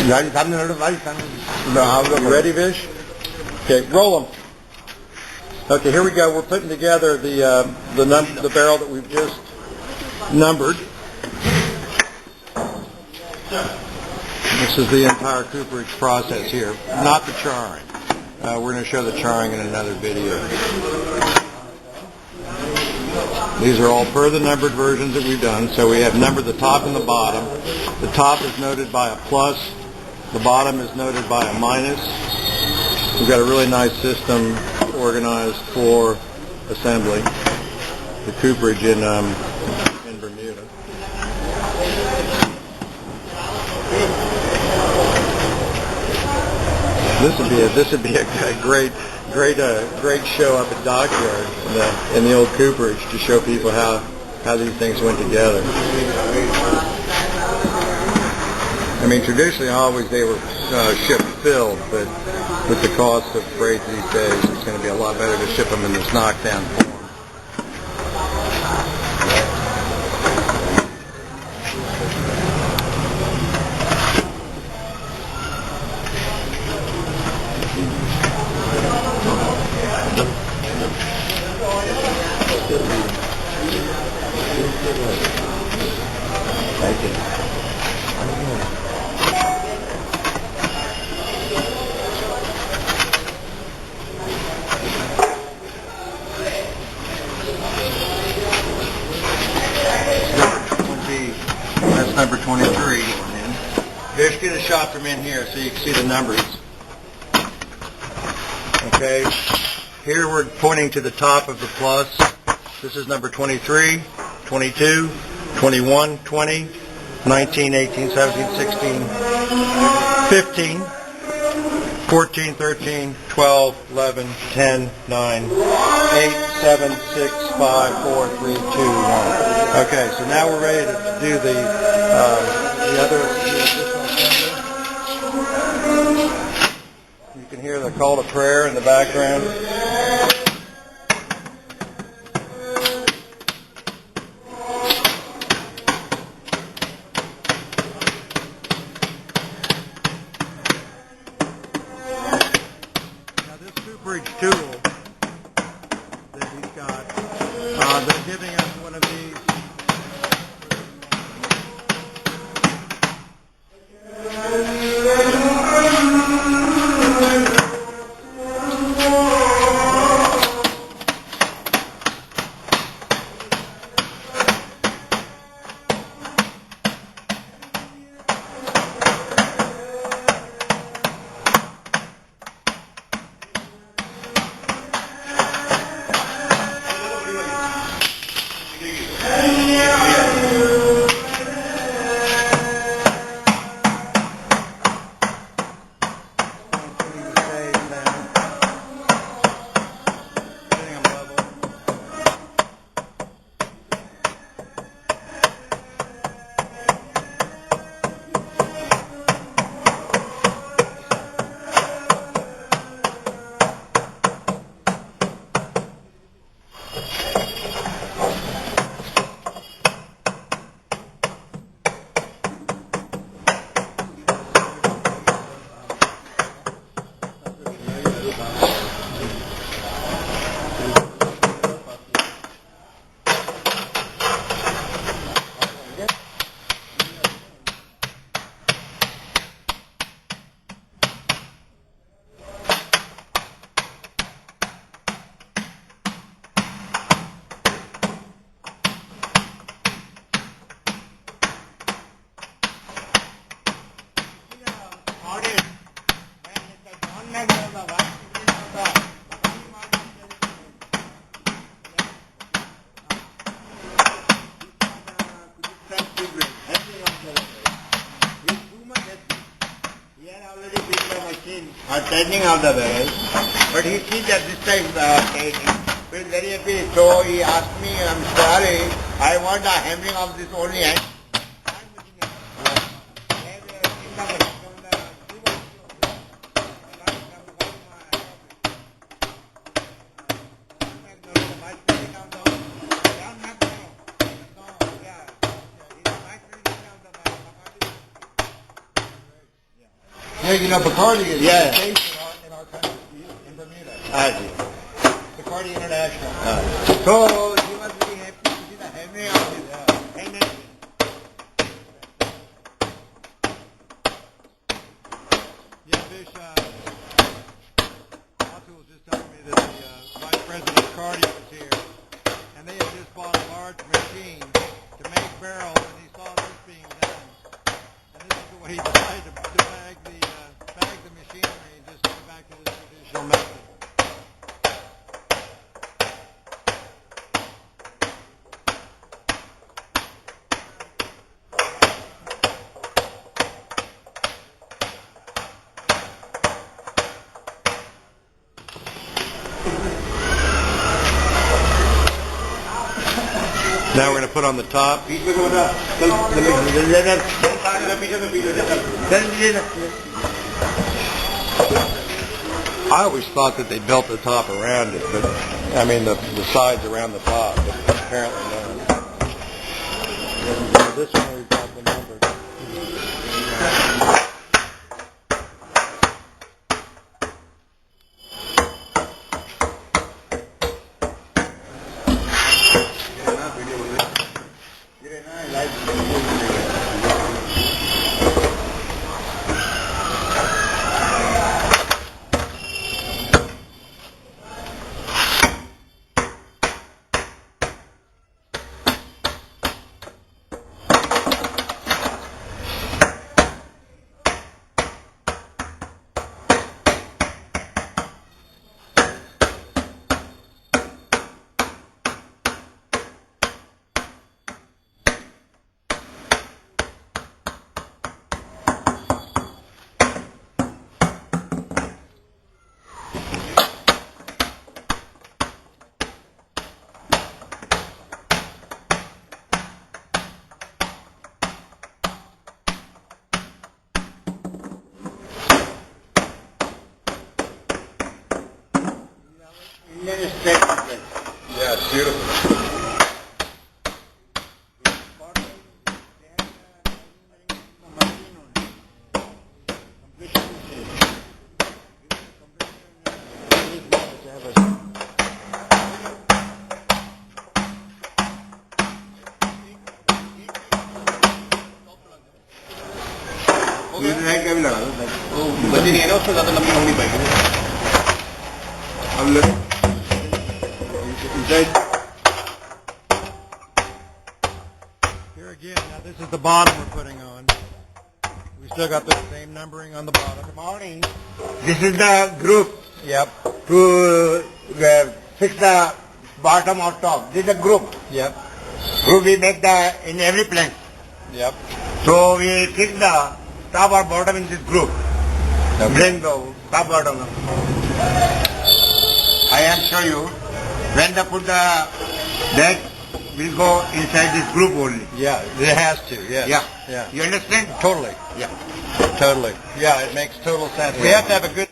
You ready, Vish? Okay, roll them. Okay, here we go. We're putting together the barrel that we've just numbered. This is the entire cooperage process here, not the charring. We're going to show the charring in another video. These are all per the numbered versions that we've done. So we have numbered the top and the bottom. The top is noted by a plus. The bottom is noted by a minus. We've got a really nice system organized for assembly. The cooperage in Bermuda. This would be a great show up at Dockyard in the old cooperage to show people how these things went together. I mean, traditionally, always they were shipped filled, but with the cost of freight these days, it's going to be a lot better to ship them in this knockdown form. Thank you. That's number 23 going in. Just get a shot from in here so you can see the numbers. Okay, here we're pointing to the top of the plus. This is number 23, 22, 21, 20, 19, 18, 17, 16, 15, 14, 13, 12, 11, 10, 9, 8, 7, 6, 5, 4, 3, 2, 1. Okay, so now we're ready to do the other additional assembly. You can hear the call to prayer in the background. Cooperage tool that he's got, they're giving us one of these. Are tightening of the barrel, but he sees that this time feels very happy, so he asked me, I'm sorry, I want the hammering of this only hand. Yeah, you know, Bacardi is Yeah. based in our country, in Bermuda. I see. Bacardi International. So you must be happy to see the hammering of this. Hammering. Yeah, Vish, Atu was just telling me that the Vice President Cardi was here, and they had just bought a large machine to make barrels, and he saw this being done. And this is the way he decided to bag the machinery and just go back to the traditional method. Now we're going to put on the top. I always thought that they built the top around it, but I mean the sides around the top, but apparently not. This one we've got the number. Yeah, it's beautiful. Here again, now this is the bottom we're putting on. We still got the same numbering on the bottom. Good morning. This is the group Yep. to fix the bottom or top. This is a group. Yep. Group we make in every plank. Yep. So we fix the top or bottom in this group. Bring the top bottom. I am show you when they put the that will go inside this group only. Yeah, it has to. Yes. Yeah. Yeah. You understand? Totally. Yeah. Totally. Yeah, it makes total sense. We have to have a good